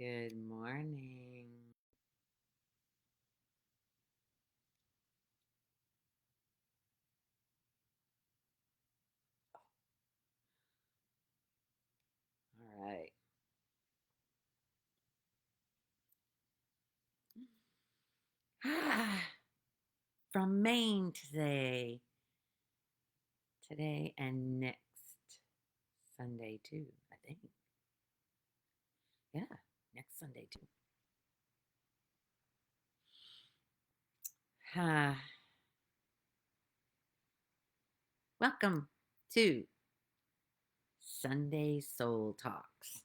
Good morning. All right. From Maine today. Today and next Sunday, too, I think. Yeah, next Sunday, too. Ah, welcome to Sunday Soul Talks.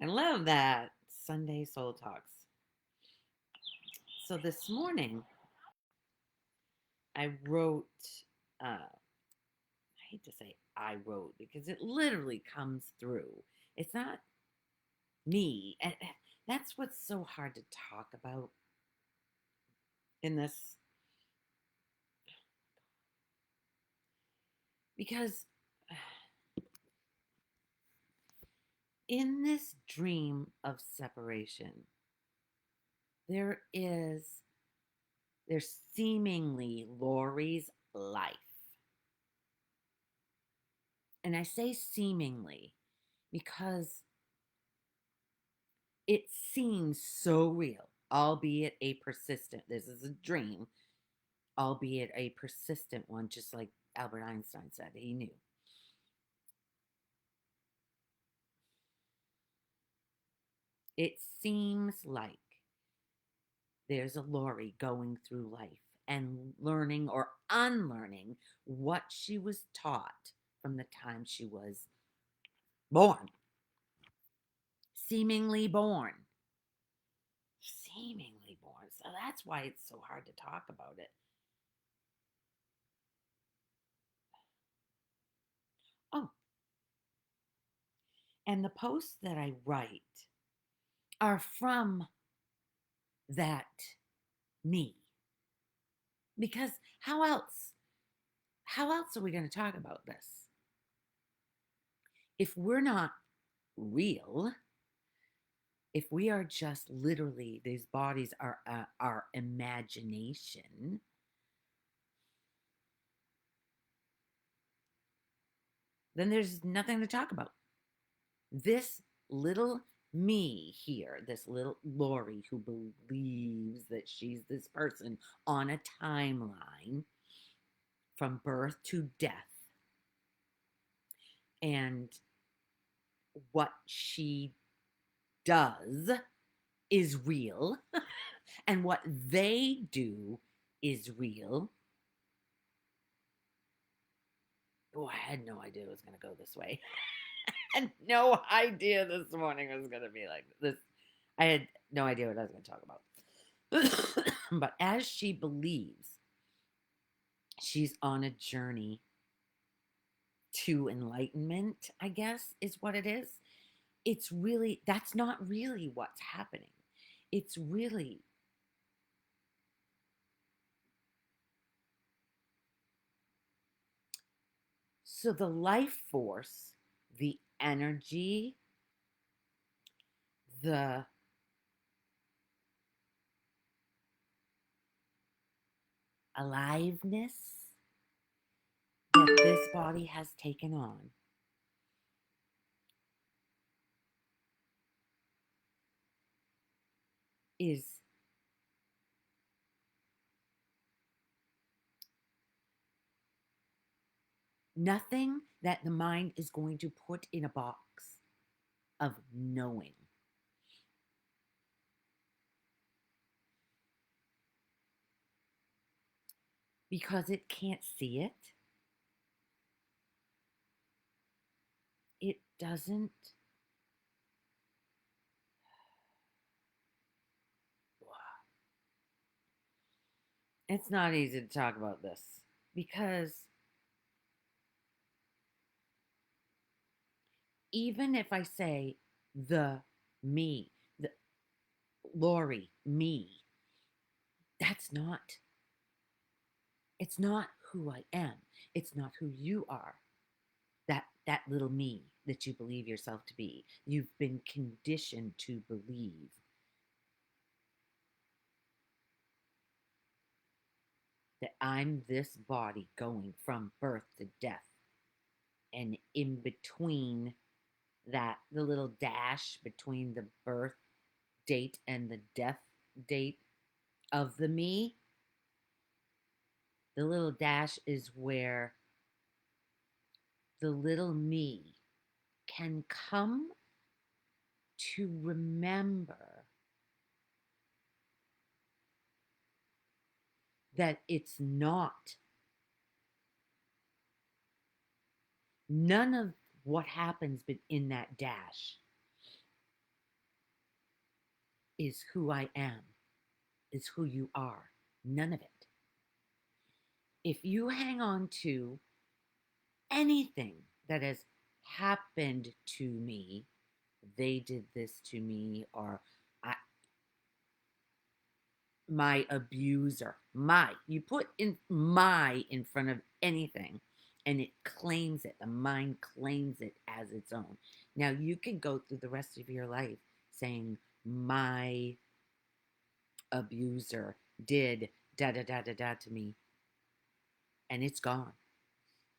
I love that. Sunday Soul Talks. So this morning, I wrote, I hate to say I wrote because it literally comes through. It's not me. And that's what's so hard to talk about in this because in this dream of separation, there is, there's seemingly Lori's life. And I say seemingly because it seems so real, albeit a persistent, this is a dream, albeit a persistent one, just like Albert Einstein said he knew. It seems like there's a Lori going through life and learning or unlearning what she was taught from the time she was born. Seemingly born. Seemingly born. So that's why it's so hard to talk about it. Oh, and the posts that I write are from that me. Because how else? How else are we going to talk about this? If we're not real, if we are just literally, these bodies are our imagination, then there's nothing to talk about. This little me here, this little Lori who believes that she's this person on a timeline from birth to death, and what she does is real, and what they do is real. Oh, I had no idea it was going to go this way. I had no idea this morning was going to be like this. I had no idea what I was going to talk about. But as she believes she's on a journey to enlightenment, I guess is what it is. It's really, that's not really what's happening. It's really, so the life force, the energy, the aliveness that this body has taken on is nothing that the mind is going to put in a box of knowing. Because it can't see it, it doesn't. It's not easy to talk about this because even if I say the me, the Lori, me, that's not, it's not who I am. It's not who you are. That that little me that you believe yourself to be. You've been conditioned to believe that I'm this body going from birth to death. And in between that, the little dash between the birth date and the death date of the me, the little dash is where the little me can come to remember that it's not, none of what happens in that dash is who I am, is who you are. None of it. If you hang on to anything that has happened to me, they did this to me, or I, my abuser, you put in my in front of anything and it claims it. The mind claims it as its own. Now you can go through the rest of your life saying, my abuser did da da da da da to me, and it's gone.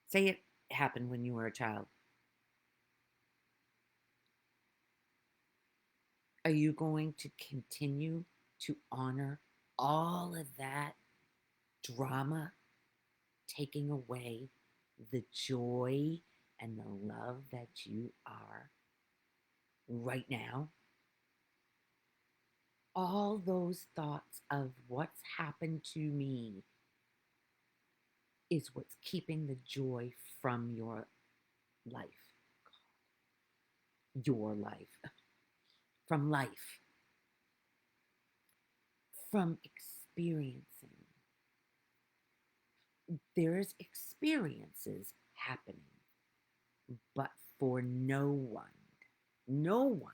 Say it happened when you were a child. Are you going to continue to honor all of that drama, taking away the joy and the love that you are right now? All those thoughts of what's happened to me is what's keeping the joy from life, your life, from life, from experiencing. There's experiences happening, but for no one, no one,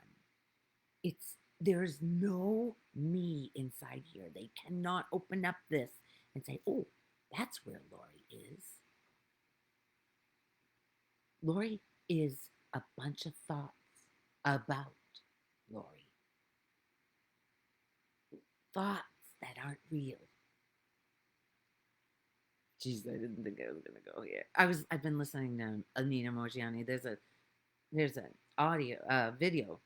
there's no me inside here. They cannot open up this and say, oh, that's where Lori is. Lori is a bunch of thoughts about Lori. Thoughts that aren't real. Jeez, I didn't think I was gonna go here. I've been listening to Anita Mogiani. There's an audio video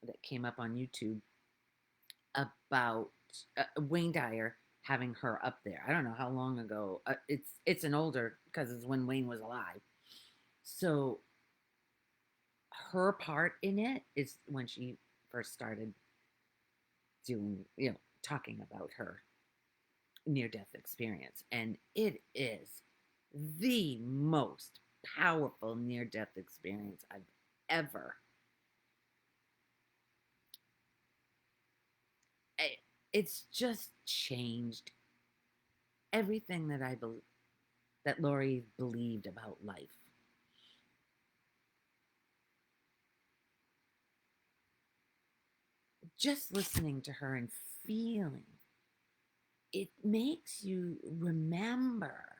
that came up on YouTube about Wayne Dyer having her up there. I don't know how long ago. It's an older, because it's when Wayne was alive. So her part in it is when she first started doing, talking about her near death experience. And it is the most powerful near death experience I've ever. It's just changed everything that that Lori believed about life. Just listening to her and feeling, it makes you remember,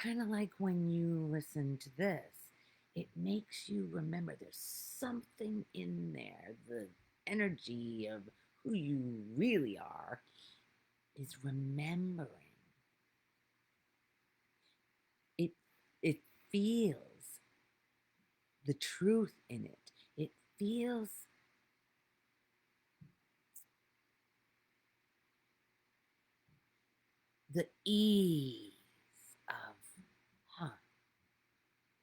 kind of like when you listen to this, it makes you remember there's something in there. The energy of who you really are is remembering. It it feels the truth in it. It feels the ease of,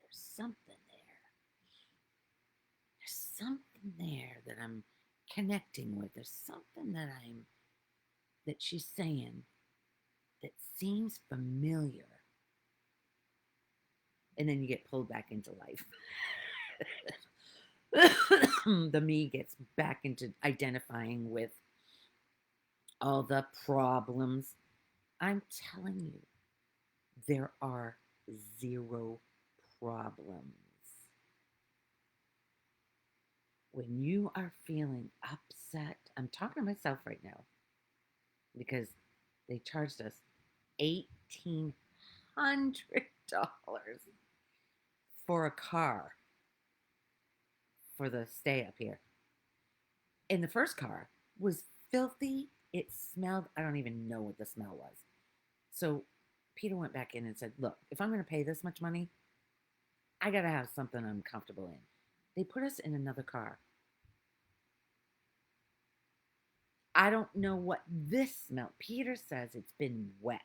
there's something there. There's something there that I'm connecting with. There's something that she's saying that seems familiar. And then you get pulled back into life. The me gets back into identifying with all the problems. I'm telling you, there are zero problems. When you are feeling upset, I'm talking to myself right now because they charged us $1,800 for a car for the stay up here. And the first car was filthy. It smelled, I don't even know what the smell was. So Peter went back in and said, look, if I'm going to pay this much money, I got to have something I'm comfortable in. They put us in another car. I don't know what this smell. Peter says it's been wet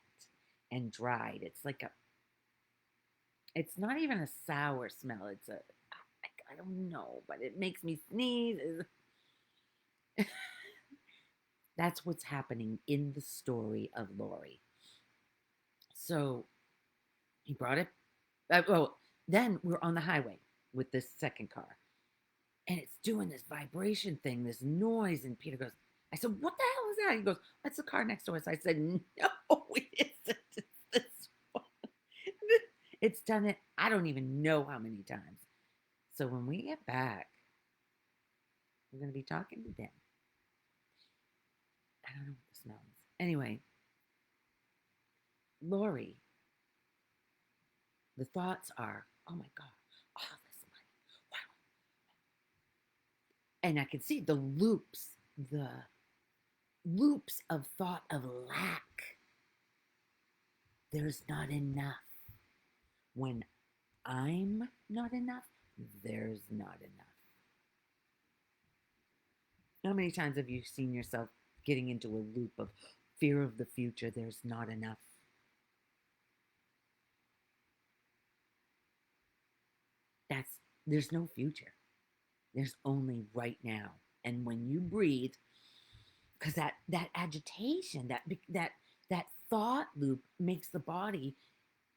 and dried. It's like it's not even a sour smell. I don't know, but it makes me sneeze. That's what's happening in the story of Lori. So he brought it. Well, then we're on the highway with this second car, and it's doing this vibration thing, this noise. And Peter goes, I said, what the hell is that? He goes, that's the car next to us. I said, no, it isn't. It's this one. It's done it, I don't even know how many times. So when we get back, we're going to be talking to them. I don't know what the smell is. Anyway, Lori, the thoughts are, oh my God, all this money. Wow. And I can see the loops of thought of lack. There's not enough. When I'm not enough, there's not enough. How many times have you seen yourself getting into a loop of fear of the future? There's not enough. There's no future. There's only right now. And when you breathe, because that agitation, that thought loop makes the body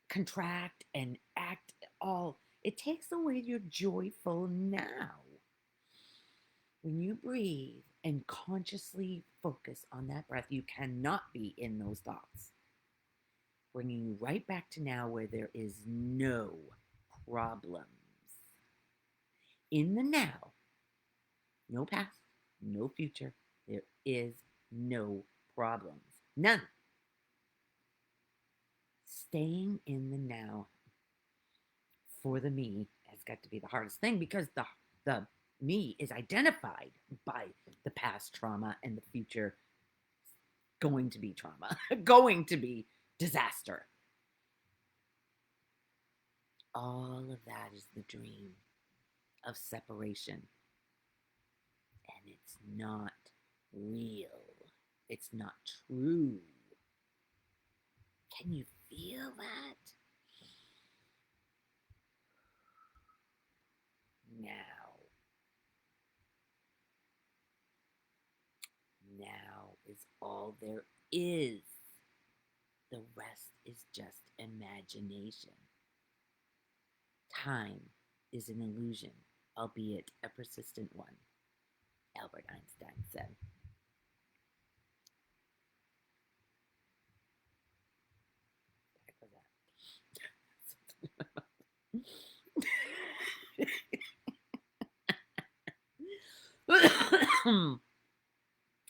contract and act all. It takes away your joyful now. When you breathe and consciously focus on that breath, you cannot be in those thoughts. Bringing you right back to now where there is no problems. In the now, no past, no future, there is no problems. None. Staying in the now for the me has got to be the hardest thing because the me is identified by the past trauma and the future going to be trauma, going to be disaster. All of that is the dream of separation. And it's not real. It's not true. Can you feel that? Now is all there is. The rest is just imagination. Time is an illusion, albeit a persistent one, Albert Einstein said.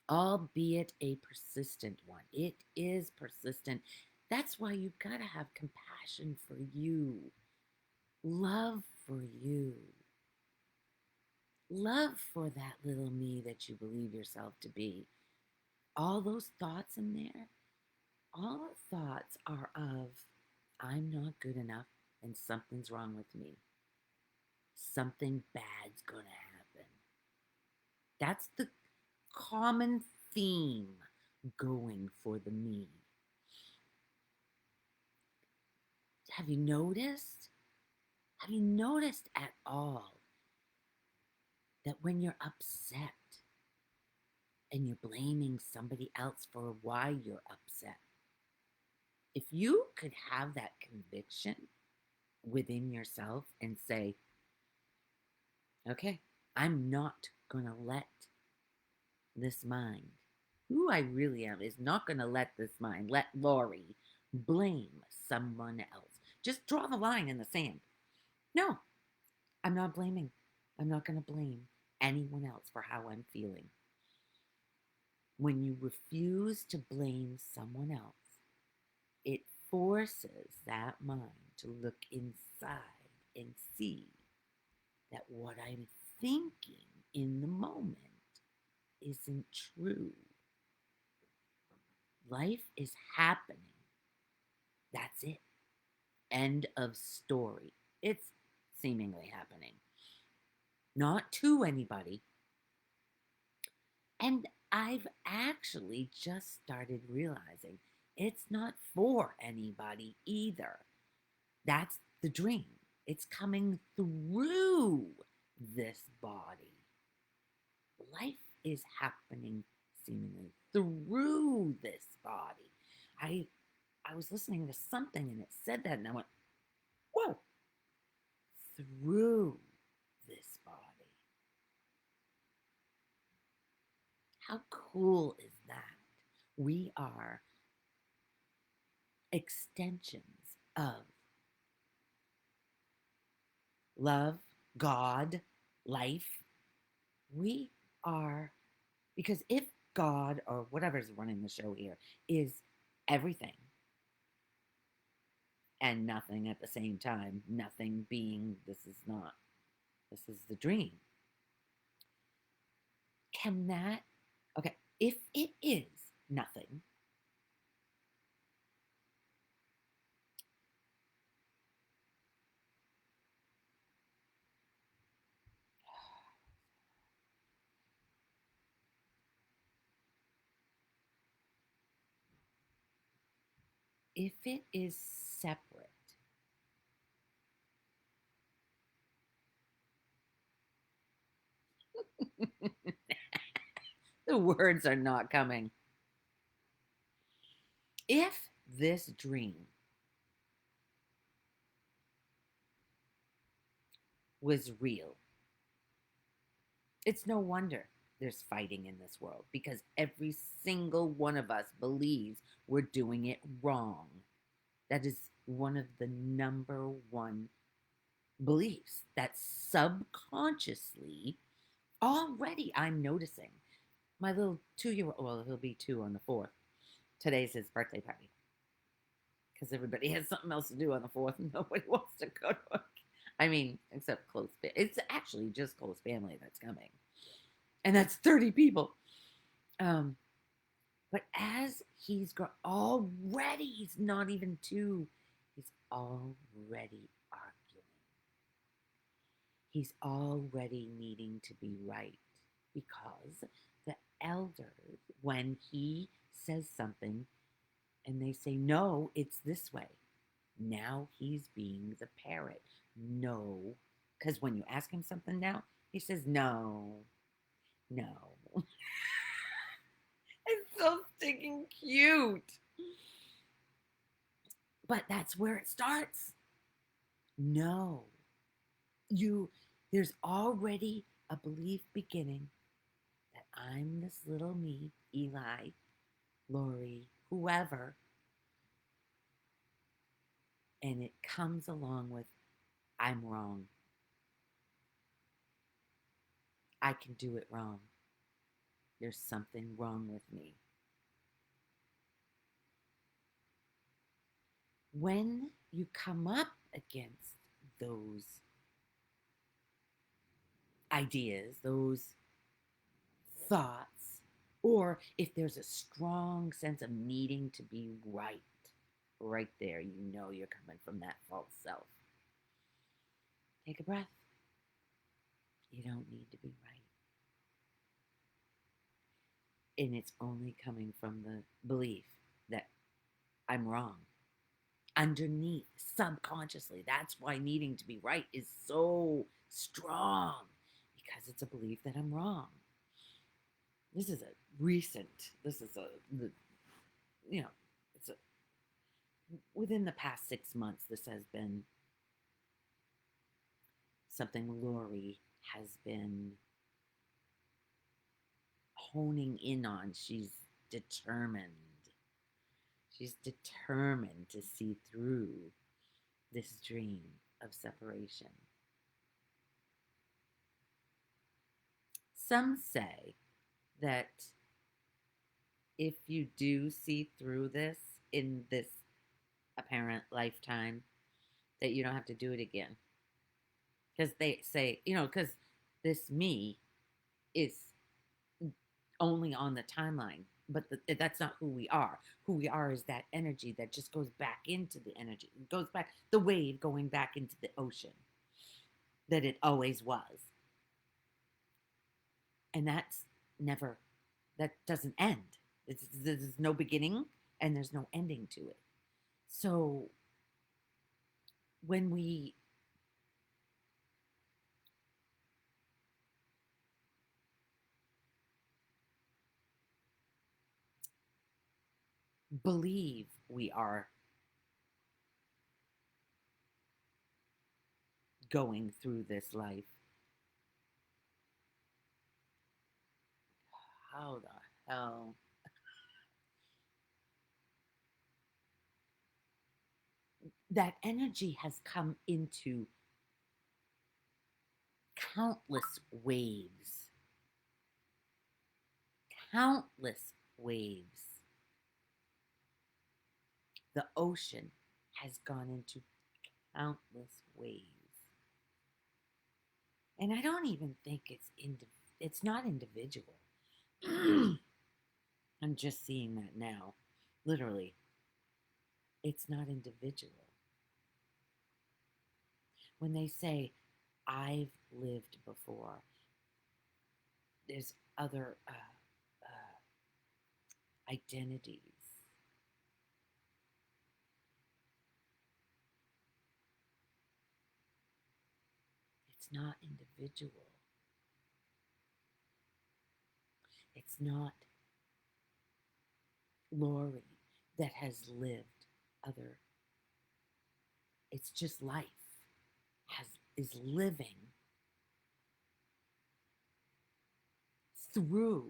Albeit a persistent one. It is persistent. That's why you've got to have compassion for you, love for you, love for that little me that you believe yourself to be. All those thoughts in there, all thoughts are of, I'm not good enough and something's wrong with me. Something bad's gonna happen. That's the common theme going for the me. Have you noticed? Have you noticed at all that when you're upset and you're blaming somebody else for why you're upset, if you could have that conviction within yourself and say, okay, I'm not going to let this mind, who I really am, is not going to let this mind, let Lori blame someone else. Just draw the line in the sand. No, I'm not blaming. I'm not going to blame anyone else for how I'm feeling. When you refuse to blame someone else, it forces that mind to look inside and see that what I'm thinking in the moment isn't true. Life is happening. That's it. End of story. It's seemingly happening. Not to anybody. And I've actually just started realizing it's not for anybody either. That's the dream. It's coming through this body. Life is happening seemingly through this body. I was listening to something and it said that, and I went, whoa, through this body. How cool is that? We are extensions of love, God, life. We are, because if God or whatever's running the show here is everything and nothing at the same time, nothing being this is not, this is the dream. Can that, okay, if it is nothing, if it is separate, the words are not coming. If this dream was real, it's no wonder there's fighting in this world because every single one of us believes we're doing it wrong. That is one of the number one beliefs that subconsciously already I'm noticing. My little 2 year old, well, he'll be 2 on the 4th. Today's his birthday party because everybody has something else to do on the 4th and nobody wants to go to it. I mean, except close. It's actually just close family that's coming. And that's 30 people. But as he's already, he's not even 2, he's already arguing. He's already needing to be right because the elders, when he says something and they say, no, it's this way, now he's being the parrot. No. Because when you ask him something now, he says, no, no. It's so stinking cute. But that's where it starts. No. There's already a belief beginning that I'm this little me, Eli, Lori, whoever. And it comes along with, I'm wrong. I can do it wrong. There's something wrong with me. When you come up against those ideas, those thoughts, or if there's a strong sense of needing to be right there, you know you're coming from that false self. Take a breath. You don't need to be right. And it's only coming from the belief that I'm wrong. Underneath, subconsciously, that's why needing to be right is so strong, because it's a belief that I'm wrong. This is it's a, within the past 6 months, this has been something Lori has been honing in on. She's determined. She's determined to see through this dream of separation. Some say that if you do see through this in this apparent lifetime, that you don't have to do it again. Because they say, because this me is only on the timeline, but that's not who we are. Who we are is that energy that just goes back into the energy. It goes back, the wave going back into the ocean that it always was. And that's never, that doesn't end. There's no beginning and there's no ending to it. So when we believe we are going through this life, how the hell? That energy has come into countless waves, countless waves. The ocean has gone into countless waves. And I don't even think it's not individual. I'm just seeing that now. Literally, it's not individual. When they say, I've lived before, there's other identities. It's not individual. It's not Lori that has lived other. It's just life is living through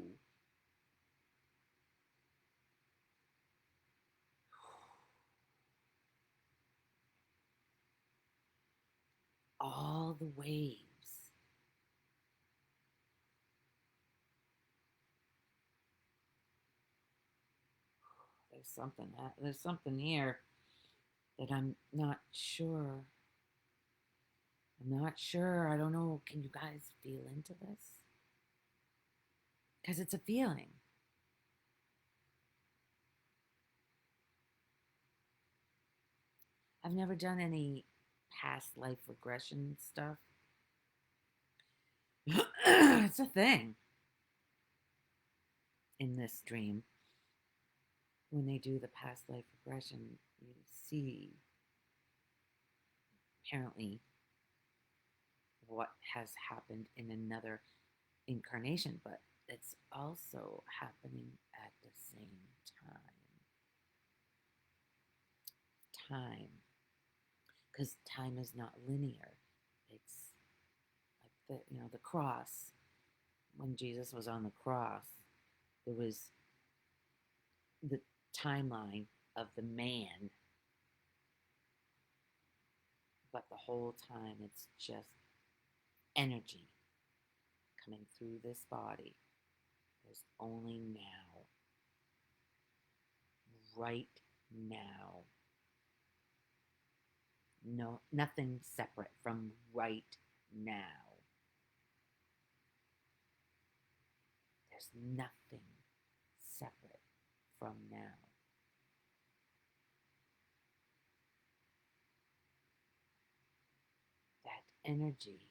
all the waves. There's something here that I'm not sure. I'm not sure. I don't know. Can you guys feel into this? Because it's a feeling. I've never done any past life regression stuff. It's a thing in this dream. When they do the past life regression, you see apparently what has happened in another incarnation, but it's also happening at the same time. Because time is not linear. It's like the cross. When Jesus was on the cross, there was the timeline of the man, but the whole time it's just energy coming through this body. There's only now, right now. No, nothing separate from right now. There's nothing separate from now. That energy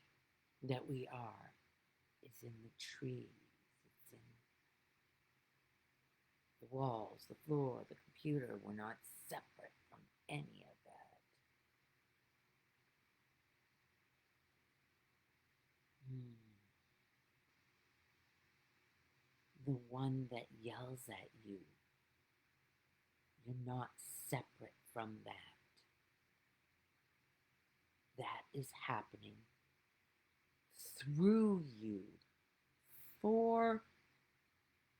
that we are is in the trees, it's in the walls, the floor, the computer. We're not separate from any of that. The one that yells at you, you're not separate from that. That is happening through you, for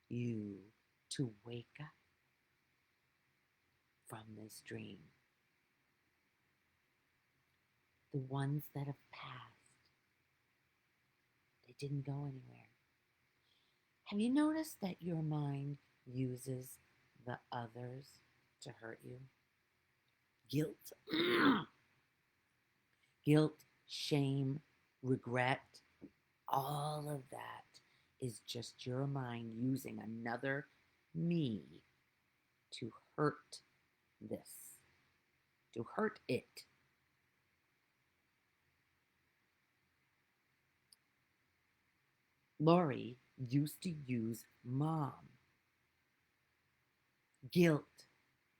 you to wake up from this dream. The ones that have passed, they didn't go anywhere. Have you noticed that your mind uses the others to hurt you? Guilt. Guilt, shame, regret, all of that is just your mind using another me to hurt this, to hurt it. Lori used to use mom. Guilt.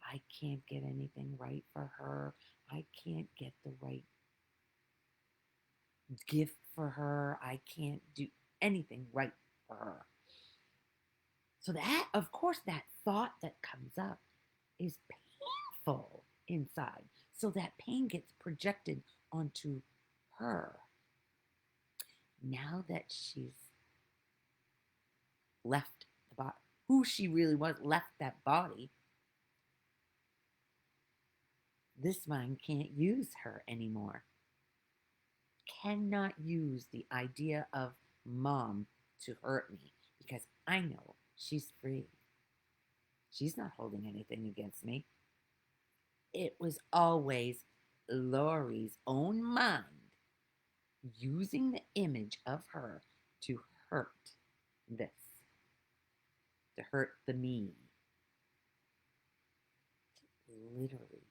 I can't get anything right for her. I can't get the right gift for her. I can't do anything right for her. So that, of course, that thought that comes up is painful inside. So that pain gets projected onto her. Now that she's left the body, who she really was, left that body, this mind can't use her anymore. Cannot use the idea of mom to hurt me because I know she's free. She's not holding anything against me. It was always Lori's own mind using the image of her to hurt this, to hurt the me. Literally,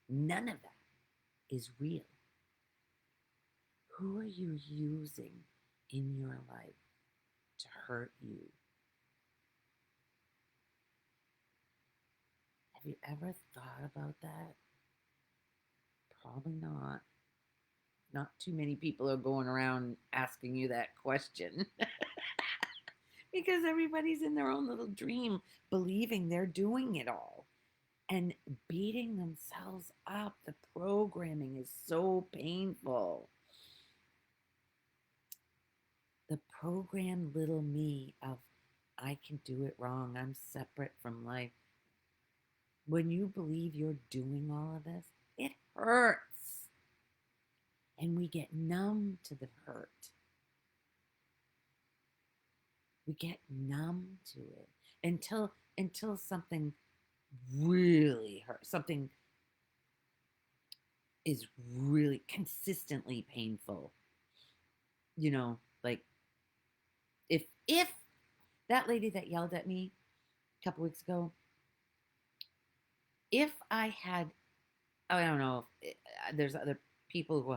none of that is real. Who are you using in your life to hurt you? Have you ever thought about that? Probably not. Not too many people are going around asking you that question because everybody's in their own little dream, believing they're doing it all and beating themselves up. The programming is so painful. The programmed little me of, I can do it wrong, I'm separate from life. When you believe you're doing all of this, it hurts. And we get numb to the hurt. We get numb to it until something really hurts. Something is really consistently painful. You know, like if that lady that yelled at me a couple weeks ago, if I had, I don't know, there's other people who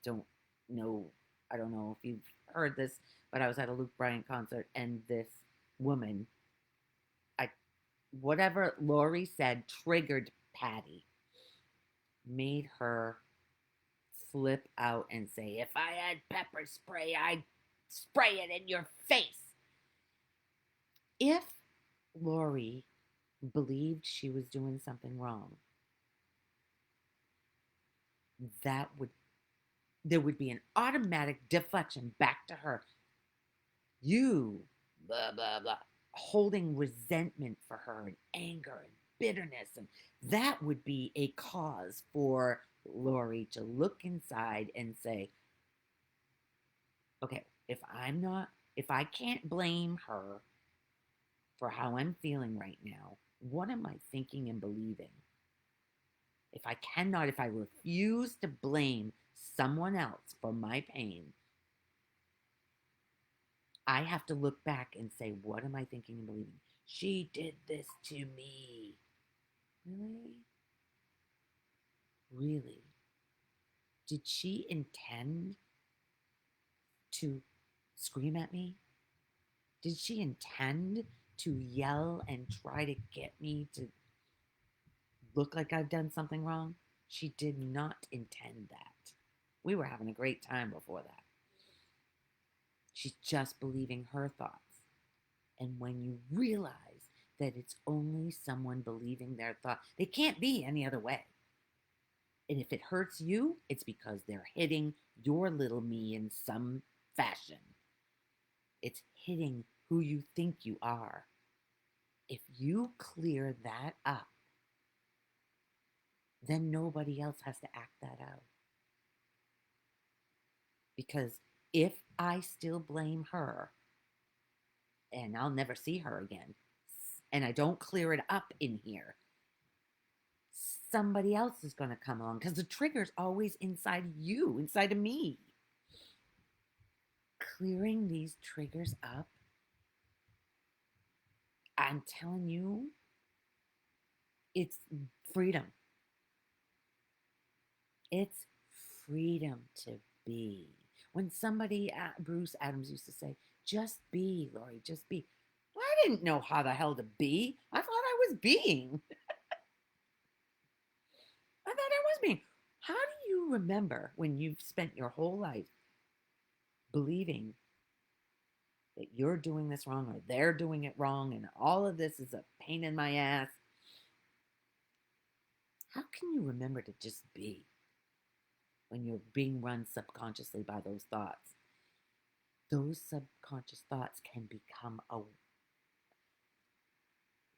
don't know, I don't know if you've heard this, but I was at a Luke Bryan concert and this woman, I whatever Lori said triggered Patty, made her slip out and say, if I had pepper spray, I'd spray it in your face. If Lori believed she was doing something wrong, there would be an automatic deflection back to her. You, blah, blah, blah, holding resentment for her and anger and bitterness. And that would be a cause for Lori to look inside and say, okay, if I can't blame her for how I'm feeling right now, what am I thinking and believing? If I refuse to blame someone else for my pain, I have to look back and say, what am I thinking and believing? She did this to me. Really? Really? Did she intend to scream at me? Did she intend to yell and try to get me to look like I've done something wrong? She did not intend that. We were having a great time before that. She's just believing her thoughts. And when you realize that it's only someone believing their thought, they can't be any other way. And if it hurts you, it's because they're hitting your little me in some fashion. It's hitting who you think you are. If you clear that up, then nobody else has to act that out. Because if I still blame her, and I'll never see her again, and I don't clear it up in here, somebody else is going to come along because the trigger's always inside you, inside of me. Clearing these triggers up, I'm telling you, it's freedom. It's freedom to be. When somebody, Bruce Adams used to say, just be, Lori, just be. Well, I didn't know how the hell to be. I thought I was being. I thought I was being. How do you remember when you've spent your whole life believing that you're doing this wrong or they're doing it wrong and all of this is a pain in my ass? How can you remember to just be when you're being run subconsciously by those thoughts? Those subconscious thoughts can become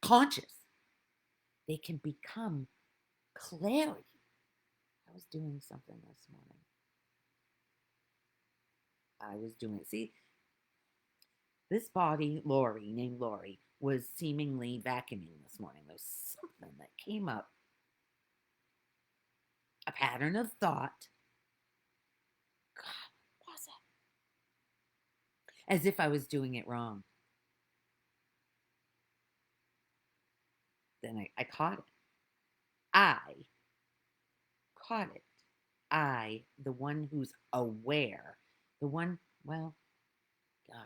conscious. They can become clarity. I was doing something this morning. See, this body, Lori, named Lori, was seemingly vacuuming this morning. There was something that came up, a pattern of thought. God, what was it? As if I was doing it wrong. Then I caught it. I caught it. I, the one who's aware, the one, well, gosh.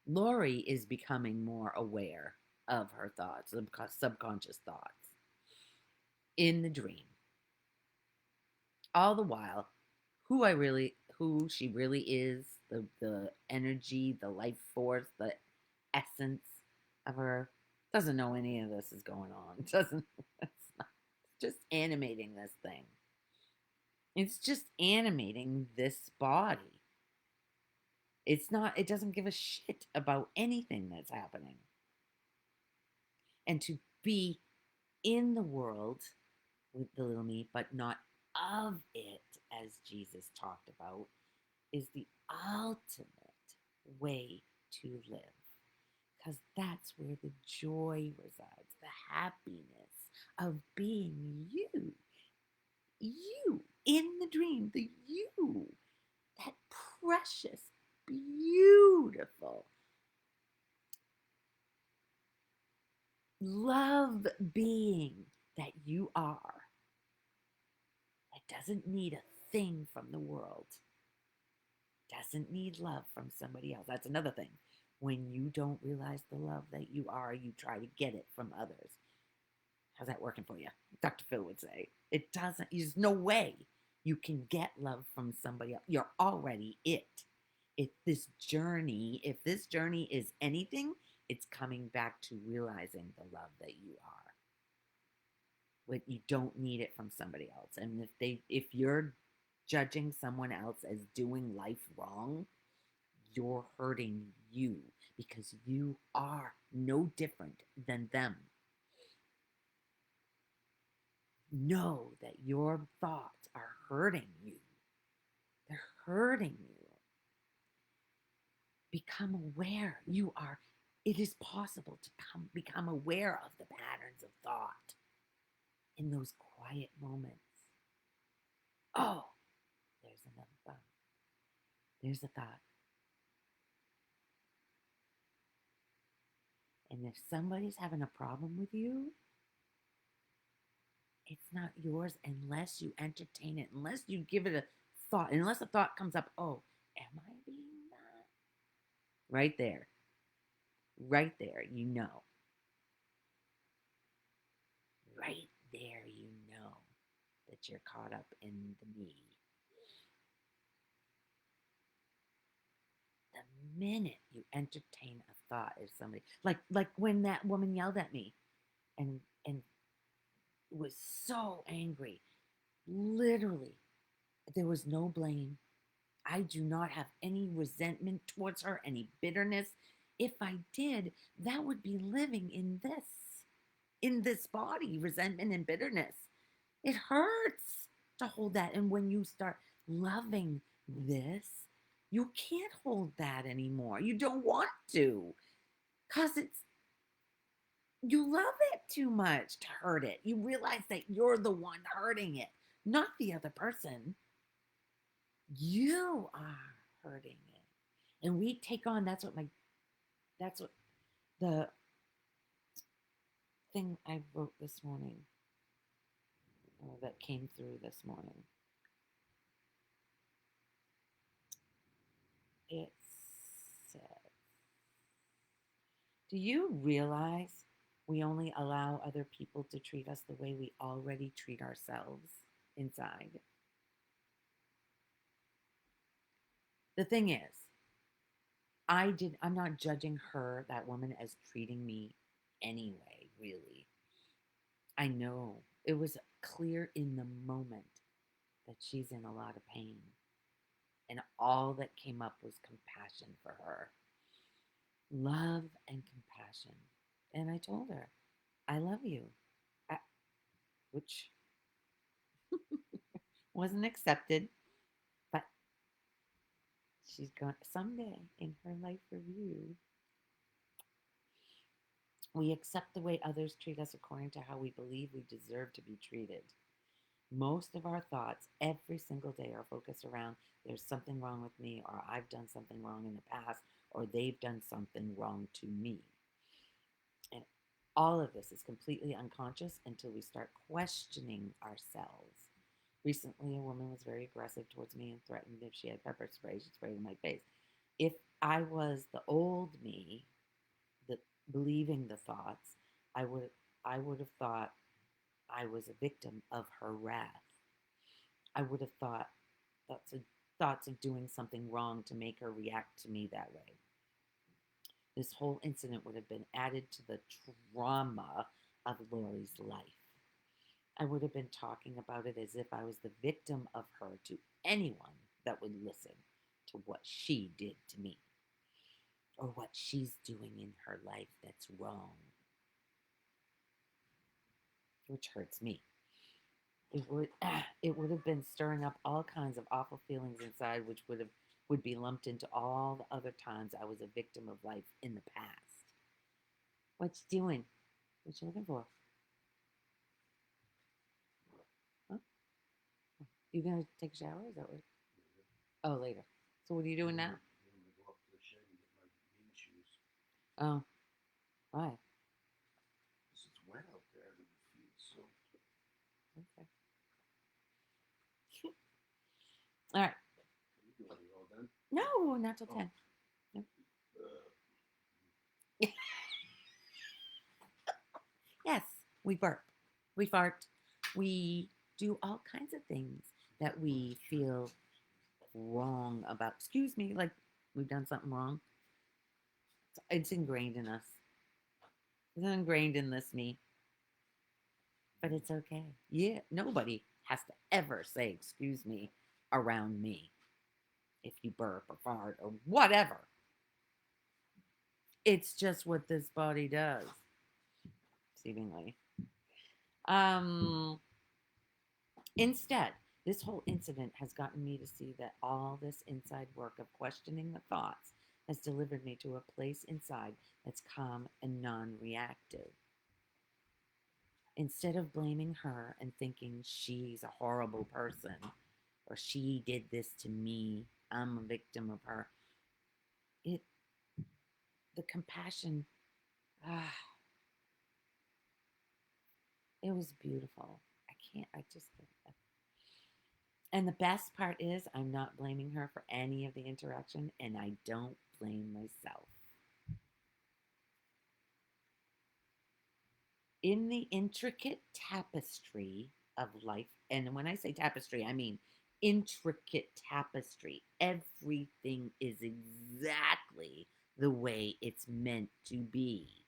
Lori is becoming more aware of her thoughts, subconscious thoughts in the dream. All the while, who she really is, the energy, the life force, the essence of her, doesn't know any of this is going on. Doesn't, it's not, just animating this thing. It's just animating this body. It doesn't give a shit about anything that's happening. And to be in the world with the little me, but not of it, as Jesus talked about, is the ultimate way to live. Because that's where the joy resides, the happiness of being you. You in the dream, the you, that precious, beautiful, love being that you are. That doesn't need a thing from the world. Doesn't need love from somebody else. That's another thing. When you don't realize the love that you are, you try to get it from others. How's that working for you? Dr. Phil would say. It doesn't. There's no way you can get love from somebody else. You're already it. If this journey is anything, it's coming back to realizing the love that you are. But you don't need it from somebody else. And if you're judging someone else as doing life wrong, you're hurting you because you are no different than them. Know that your thoughts are hurting you. They're hurting you. Become aware. It is possible to become aware of the patterns of thought in those quiet moments. Oh, there's another thought. There's a thought. And if somebody's having a problem with you, it's not yours unless you entertain it, unless you give it a thought, unless a thought comes up, oh, am I being that? Right there. Right there, you know. Right there, you know that you're caught up in the me. The minute you entertain a thought of somebody, like when that woman yelled at me and was so angry, literally, there was no blame. I do not have any resentment towards her, any bitterness. If I did, that would be living in this body, resentment and bitterness. It hurts to hold that. And when you start loving this, you can't hold that anymore. You don't want to. Because you love it too much to hurt it. You realize that you're the one hurting it, not the other person. You are hurting it. And we take on, that's what the thing I wrote this morning, or that came through this morning. It says, do you realize we only allow other people to treat us the way we already treat ourselves inside? The thing is, I'm not judging her, that woman, as treating me anyway, really. I know it was clear in the moment that she's in a lot of pain. And all that came up was compassion for her. Love and compassion. And I told her, I love you. I, which wasn't accepted, but she's going someday in her life review. We accept the way others treat us according to how we believe we deserve to be treated. Most of our thoughts every single day are focused around there's something wrong with me, or I've done something wrong in the past, or they've done something wrong to me. And all of this is completely unconscious until we start questioning ourselves. Recently, a woman was very aggressive towards me and threatened if she had pepper spray, she'd spray it in my face. If I was the old me, the believing the thoughts, I would I would have thought I was a victim of her wrath. I would have thought thoughts of doing something wrong to make her react to me that way. This whole incident would have been added to the trauma of Lori's life. I would have been talking about it as if I was the victim of her to anyone that would listen to what she did to me, or what she's doing in her life that's wrong, which hurts me. It would have been stirring up all kinds of awful feelings inside, which would be lumped into all the other times I was a victim of life in the past. What you doing? What you looking for? Huh? You gonna take a shower? Is that what? Oh, later. So what are you doing now? Oh, why? It's wet out there and the feet's so. Okay. All right. You want to go then? No, not till 10. No. Yes, we burp, we fart, we do all kinds of things that we feel wrong about. Excuse me, like we've done something wrong. It's ingrained in us. It's ingrained in this me, but it's okay. Yeah, nobody has to ever say excuse me around me if you burp or fart or whatever. It's just what this body does, seemingly. Um, Instead, this whole incident has gotten me to see that all this inside work of questioning the thoughts has delivered me to a place inside that's calm and non reactive. Instead of blaming her and thinking she's a horrible person or she did this to me, I'm a victim of her, it the compassion, ah, it was beautiful. I just And the best part is, I'm not blaming her for any of the interaction, and I don't blame myself. In the intricate tapestry of life, and when I say tapestry, I mean intricate tapestry, everything is exactly the way it's meant to be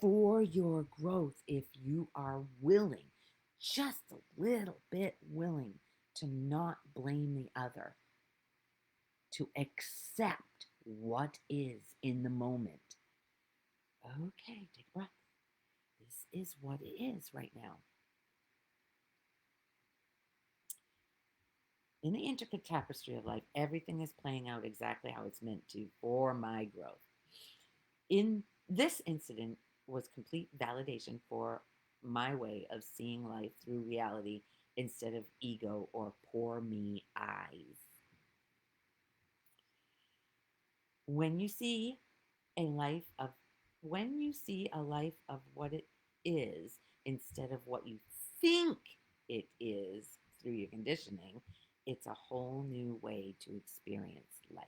for your growth if you are willing, just a little bit willing, to not blame the other, to accept what is in the moment. Okay, take a breath. This is what it is right now. In the intricate tapestry of life, everything is playing out exactly how it's meant to for my growth. In this incident was complete validation for my way of seeing life through reality instead of ego or poor me eyes. When you see a life of when you see a life of what it is instead of what you think it is through your conditioning, it's a whole new way to experience life.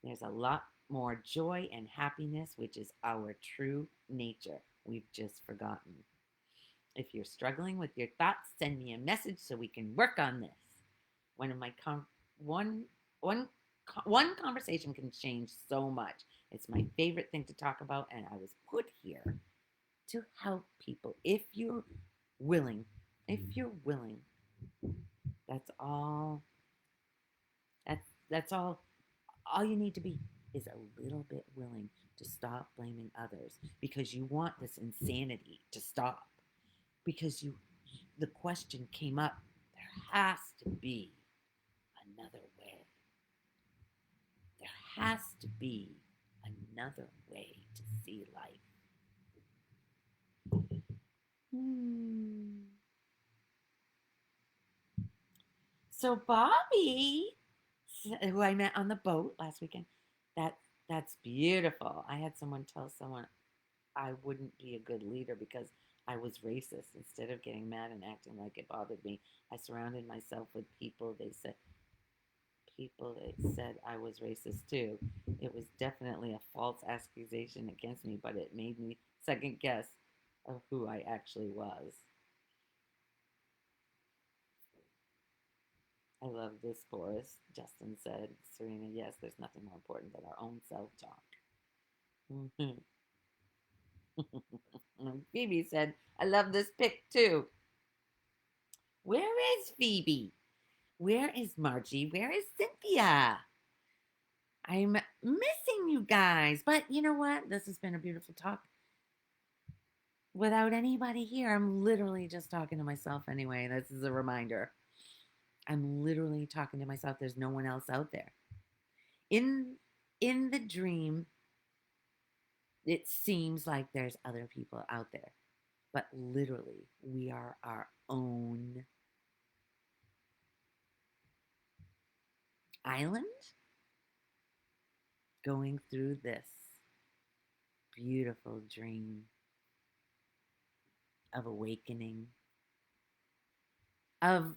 There's a lot more joy and happiness, which is our true nature. We've just forgotten. If you're struggling with your thoughts, send me a message so we can work on this. One of my one one one conversation can change so much. It's my favorite thing to talk about, and I was put here to help people. Willing, if you're willing, that's all. That's all. All you need to be is a little bit willing to stop blaming others because you want this insanity to stop. Because the question came up. There has to be another way. There has to be another way to see life. So Bobby, who I met on the boat last weekend, that that's beautiful. I had someone tell someone I wouldn't be a good leader because I was racist. Instead of getting mad and acting like it bothered me, I surrounded myself with people that said I was racist too. It was definitely a false accusation against me, but it made me second guess of who I actually was. I love this chorus. Justin said, Serena, yes, there's nothing more important than our own self-talk. Phoebe said, I love this pic too. Where is Phoebe? Where is Margie? Where is Cynthia? I'm missing you guys. But you know what? This has been a beautiful talk. Without anybody here, I'm literally just talking to myself anyway. This is a reminder. I'm literally talking to myself. There's no one else out there. In the dream, it seems like there's other people out there. But literally, we are our own island going through this beautiful dream of awakening, of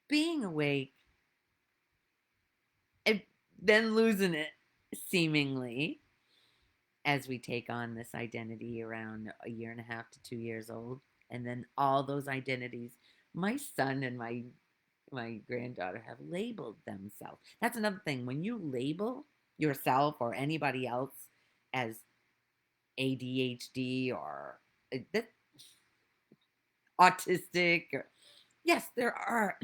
being awake and then losing it, seemingly, as we take on this identity around a year and a half to 2 years old. And then all those identities, my son and my granddaughter have labeled themselves. That's another thing. When you label yourself or anybody else as ADHD or autistic, or, yes, there are.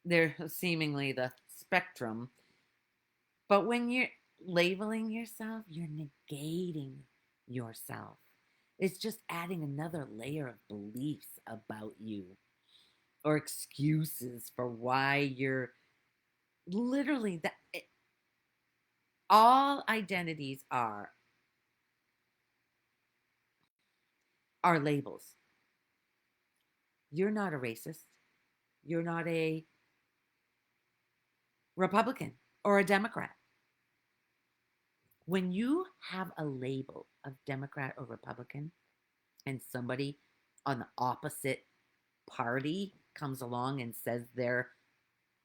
They're seemingly the spectrum. But when you're labeling yourself, you're negating yourself. It's just adding another layer of beliefs about you or excuses for why you're literally that. All identities are labels. You're not a racist. You're not a Republican or a Democrat. When you have a label of Democrat or Republican and somebody on the opposite party comes along and says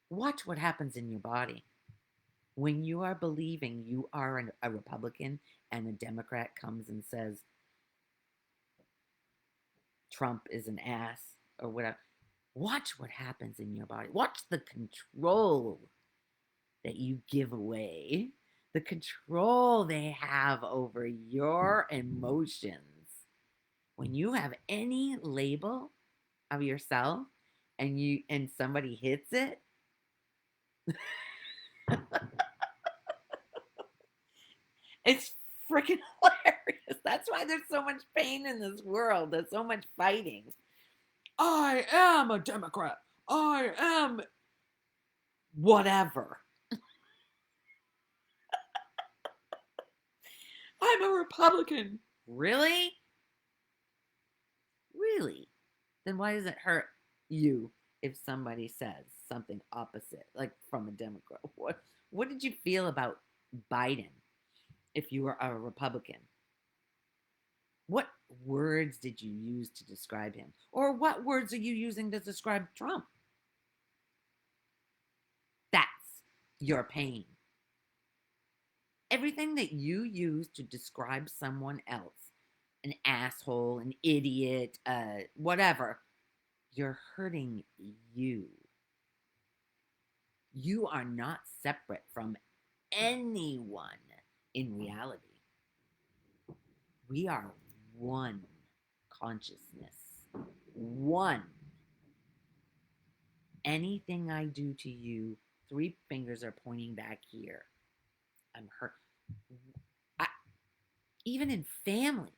watch what happens in your body. When you are believing you are a Republican and a Democrat comes and says Trump is an ass or whatever, watch what happens in your body. Watch the control that you give away, the control they have over your emotions. When you have any label of yourself and somebody hits it, it's freaking hilarious. That's why there's so much pain in this world. There's so much fighting. I am a Democrat. I am whatever. I'm a Republican. Really? Really? Then why does it hurt you if somebody says something opposite, like from a Democrat? What did you feel about Biden if you were a Republican? What words did you use to describe him? Or what words are you using to describe Trump? That's your pain. Everything that you use to describe someone else, an asshole, an idiot, whatever, you're hurting you. You are not separate from anyone in reality. We are one consciousness. One. Anything I do to you, three fingers are pointing back here. I'm hurt. I, even in families,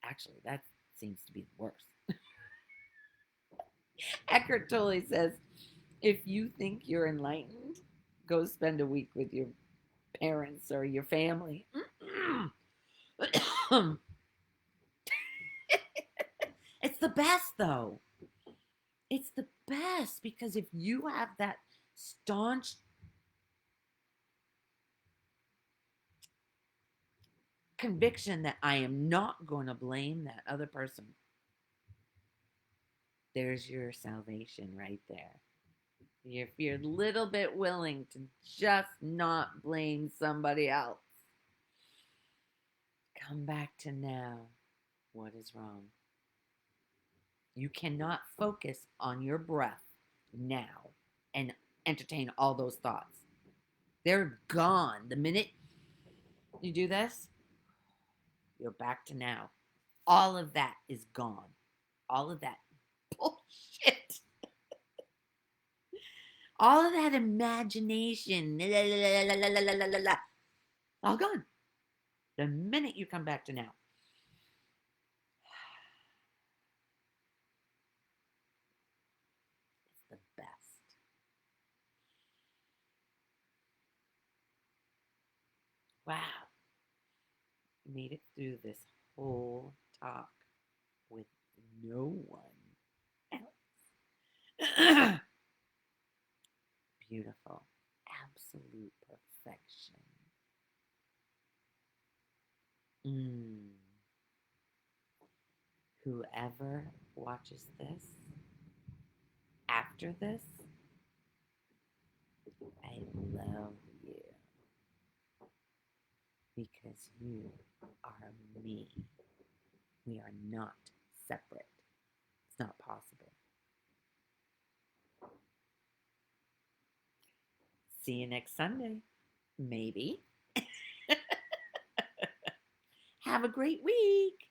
actually, that seems to be the worst. Eckhart Tolle says, if you think you're enlightened, go spend a week with your parents or your family. It's the best, though. It's the best because if you have that staunch conviction that I am not going to blame that other person, there's your salvation right there. If you're a little bit willing to just not blame somebody else, come back to now. What is wrong? You cannot focus on your breath now and entertain all those thoughts. They're gone. The minute you do this, you're back to now. All of that is gone. All of that bullshit. All of that imagination. All gone. The minute you come back to now. It's the best. Wow. Made it through this whole talk with no one else. Beautiful. Absolute perfection. Whoever watches this after this, I love you because you are me. We are not separate. It's not possible. See you next Sunday. Maybe. Have a great week.